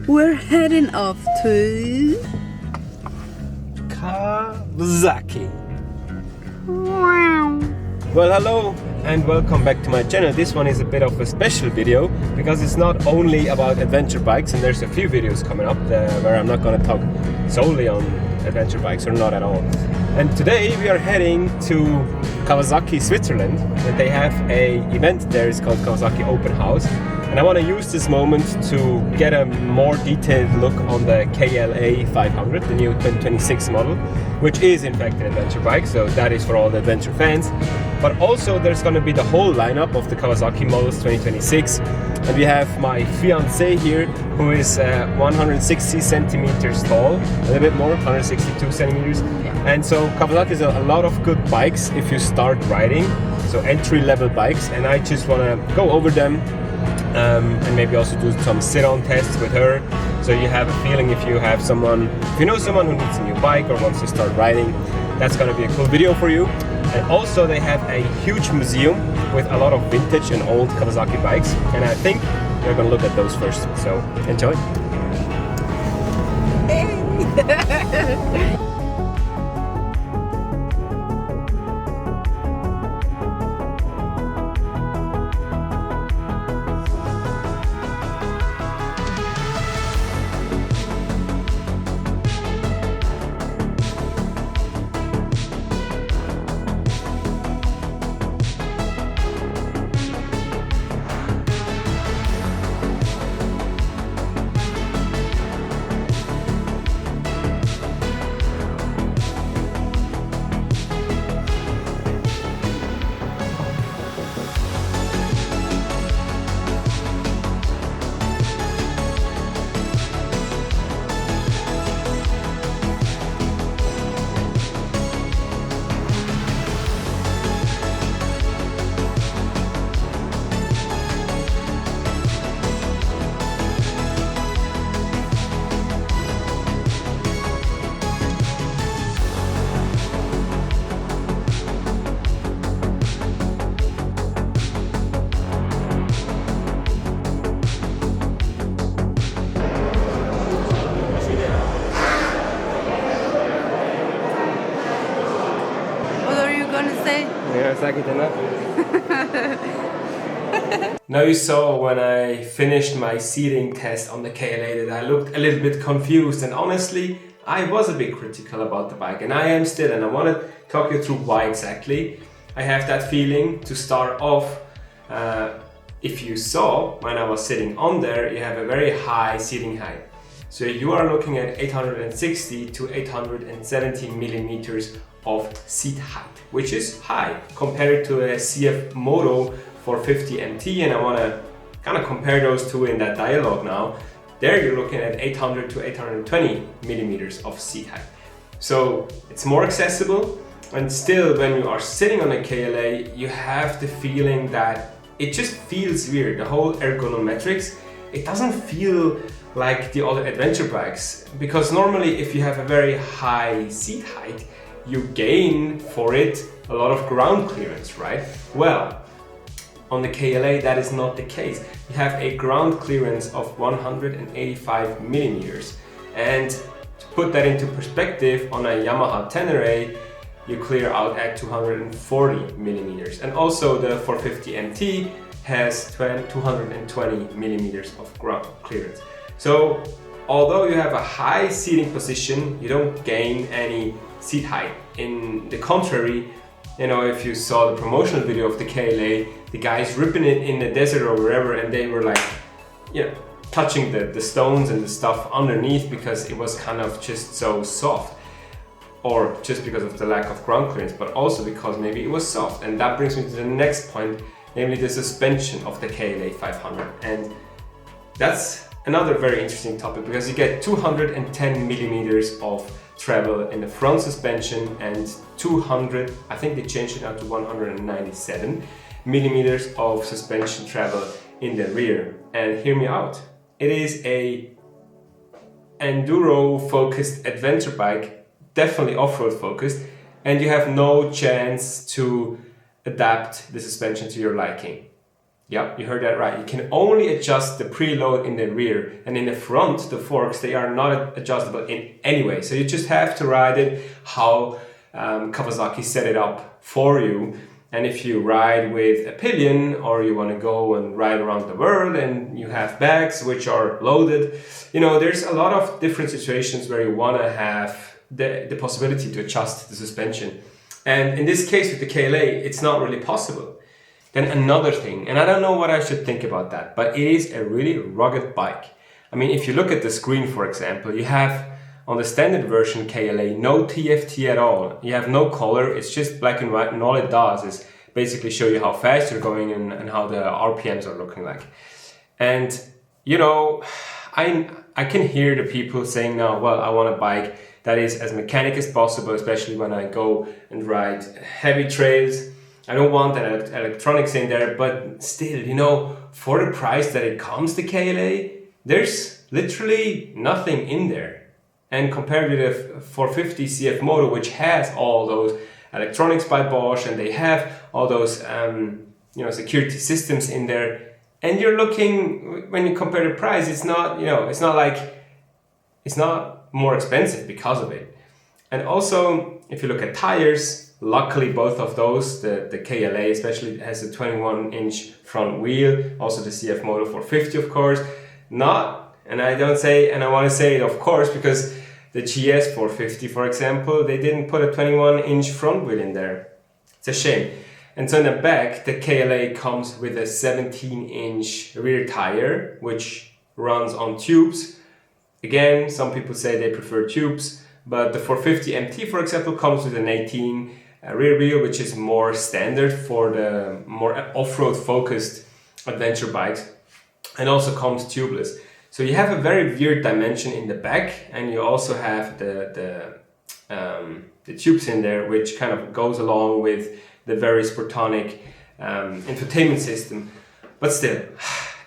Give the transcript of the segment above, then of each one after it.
We're heading off to Kawasaki. Well, hello and welcome back to my channel. This one is a bit of a special video because it's not only about adventure bikes, and there's a few videos coming up where I'm not going to talk solely on adventure bikes, or not at all. And today we are heading to Kawasaki, Switzerland, and they have a event there. It's called Kawasaki Open House, and I want to use this moment to get a more detailed look on the KLE 500, the new 2026 model, which is in fact an adventure bike, so that is for all the adventure fans. But also there's going to be the whole lineup of the Kawasaki models 2026, and we have my Fiancée here, who is 160 centimeters tall, a little bit more, 162 centimeters. And so Kawasaki is a lot of good bikes if you start riding, so entry-level bikes, and I just want to go over them and maybe also do some sit-on tests with her, so you have a feeling if you know someone who needs a new bike or wants to start riding, that's going to be a cool video for you. And also they have a huge museum with a lot of vintage and old Kawasaki bikes, and I think we're going to look at those first, so enjoy. Now you saw when I finished my seating test on the KLE that I looked a little bit confused, and honestly I was a bit critical about the bike, and I am still, and I want to talk you through why exactly I have that feeling. To start off, if you saw when I was sitting on there, you have a very high seating height. So you are looking at 860 to 870 millimeters of seat height, which is high compared to a CF Moto 450 MT, and I want to kind of compare those two in that dialogue now. There you're looking at 800 to 820 millimeters of seat height. So it's more accessible, and still when you are sitting on a KLE, you have the feeling that it just feels weird. The whole ergonometrics, it doesn't feel like the other adventure bikes, because normally if you have a very high seat height, you gain for it a lot of ground clearance, right? Well, on the KLE that is not the case. You have a ground clearance of 185 millimeters, and to put that into perspective, on a Yamaha Tenere you clear out at 240 millimeters, and also the 450 MT has 220 millimeters of ground clearance. So although you have a high seating position, you don't gain any seat height. In the contrary, you know, if you saw the promotional video of the KLE, the guys ripping it in the desert or wherever, and they were like, you know, touching the stones and the stuff underneath because it was kind of just so soft, or just because of the lack of ground clearance, but also because maybe it was soft. And that brings me to the next point, namely the suspension of the KLE 500. And that's another very interesting topic, because you get 210 millimeters of travel in the front suspension and 200, I think they changed it now to 197 millimeters of suspension travel in the rear. And hear me out, it is a enduro focused adventure bike, definitely off-road focused, and you have no chance to adapt the suspension to your liking. Yeah, you heard that right. You can only adjust the preload in the rear, and in the front, the forks, they are not adjustable in any way. So you just have to ride it how Kawasaki set it up for you. And if you ride with a pillion, or you want to go and ride around the world and you have bags which are loaded, you know, there's a lot of different situations where you want to have the possibility to adjust the suspension. And in this case with the KLE, it's not really possible. Then another thing, and I don't know what I should think about that, but it is a really rugged bike. I mean, if you look at the screen, for example, you have on the standard version KLE no TFT at all. You have no color, it's just black and white, and all it does is basically show you how fast you're going and how the RPMs are looking like. And, you know, I can hear the people saying now, well, I want a bike that is as mechanic as possible, especially when I go and ride heavy trails. I don't want that electronics in there, but still, you know, for the price that it comes to KLE, there's literally nothing in there. And compared to the 450 CF Moto, which has all those electronics by Bosch, and they have all those you know, security systems in there, and you're looking, when you compare the price, it's not, you know, it's not more expensive because of it. And also, if you look at tires, luckily both of those, the KLE especially has a 21-inch front wheel, also the CF Moto 450 of course, not, and I don't say, and I want to say it of course, because the GS 450 for example, they didn't put a 21-inch front wheel in there. It's a shame. And so in the back, the KLE comes with a 17-inch rear tire, which runs on tubes. Again, some people say they prefer tubes, but the 450 MT, for example, comes with an 18 rear wheel, which is more standard for the more off-road focused adventure bikes, and also comes tubeless. So you have a very weird dimension in the back, and you also have the tubes in there, which kind of goes along with the very Sportonic infotainment system. But still,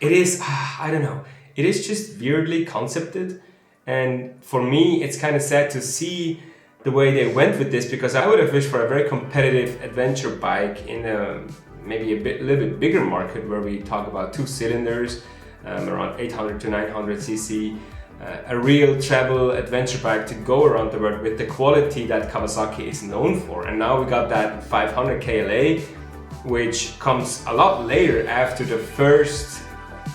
it is, I don't know, it is just weirdly concepted. And for me, it's kind of sad to see the way they went with this, because I would have wished for a very competitive adventure bike in a maybe little bit bigger market, where we talk about 2 cylinders, around 800 to 900 cc, a real travel adventure bike to go around the world with the quality that Kawasaki is known for. And now we got that 500 KLE, which comes a lot later after the first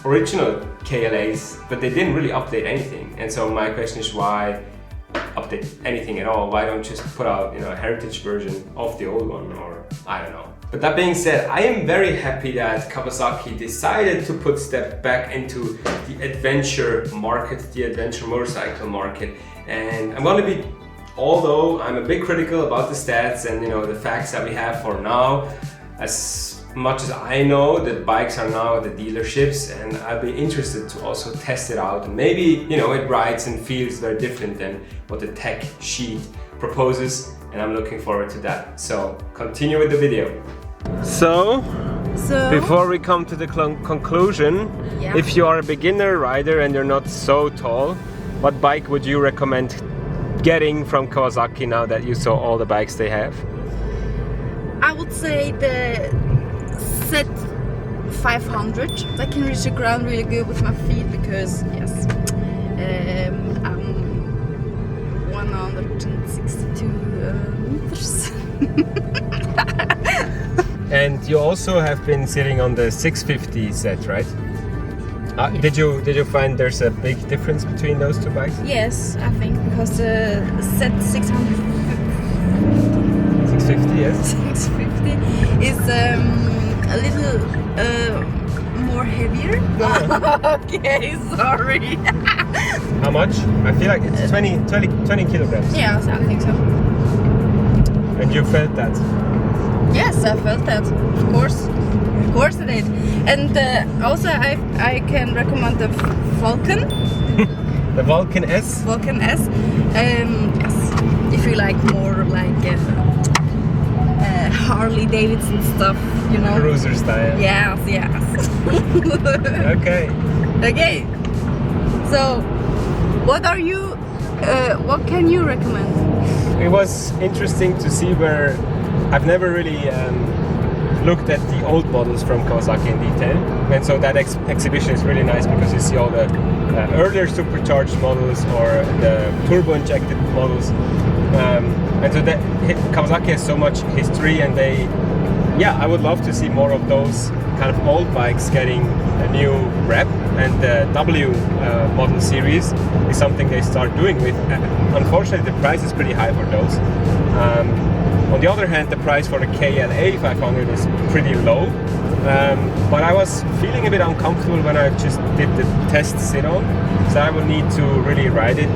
original KLEs, but they didn't really update anything. And so my question is, why update anything at all? Why don't just put out, you know, a heritage version of the old one, or I don't know. But that being said, I am very happy that Kawasaki decided to put step back into the adventure market, the adventure motorcycle market. And I'm going to be, although I'm a bit critical about the stats and, you know, the facts that we have for now, as much as I know that bikes are now at the dealerships, and I'll be interested to also test it out. And maybe, you know, it rides and feels very different than what the tech sheet proposes, and I'm looking forward to that. So continue with the video. So before we come to the conclusion, yeah, if you are a beginner rider and you're not so tall, what bike would you recommend getting from Kawasaki now that you saw all the bikes they have? I would say the Z500. That can reach the ground really good with my feet, because yes, I'm 162 meters. And you also have been sitting on the 650 set, right? Did you find there's a big difference between those two bikes? Yes, I think, because the Z650, yes, 650 is a little more heavier. Okay, sorry. How much? I feel like it's 20 kilograms. Yeah, I think so. And you felt that? Yes, I felt that. Of course I did. And also I can recommend the Vulcan. The Vulcan S? Vulcan S. Yes, if you like more like Harley Davidson stuff, you know. Cruiser style. Yes. Okay. Okay. So, what can you recommend? It was interesting to see where I've never really looked at the old models from Kawasaki in detail. And so that exhibition is really nice because you see all the earlier supercharged models or the turbo injected models. And so that Kawasaki has so much history, and I would love to see more of those kind of old bikes getting a new rep, and the W model series is something they start doing with. Unfortunately, the price is pretty high for those. On the other hand, the price for the KLE 500 is pretty low, but I was feeling a bit uncomfortable when I just did the test sit-on, so I will need to really ride it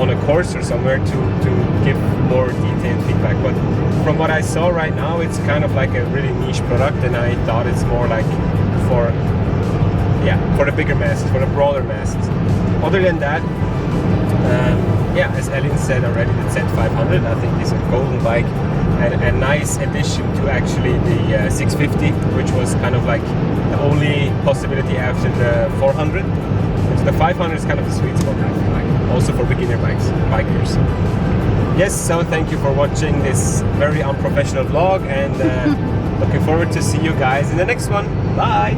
on a course or somewhere to give more detailed feedback. But from what I saw right now, it's kind of like a really niche product, and I thought it's more like for the bigger masses, for the broader masses. Other than that, as Elin said already, the Z500 I think is a golden bike and a nice addition to actually the 650, which was kind of like the only possibility after the 400. So the 500 is kind of the sweet spot, I feel like, also for beginner bikers. Yes, so thank you for watching this very unprofessional vlog, and looking forward to see you guys in the next one. Bye!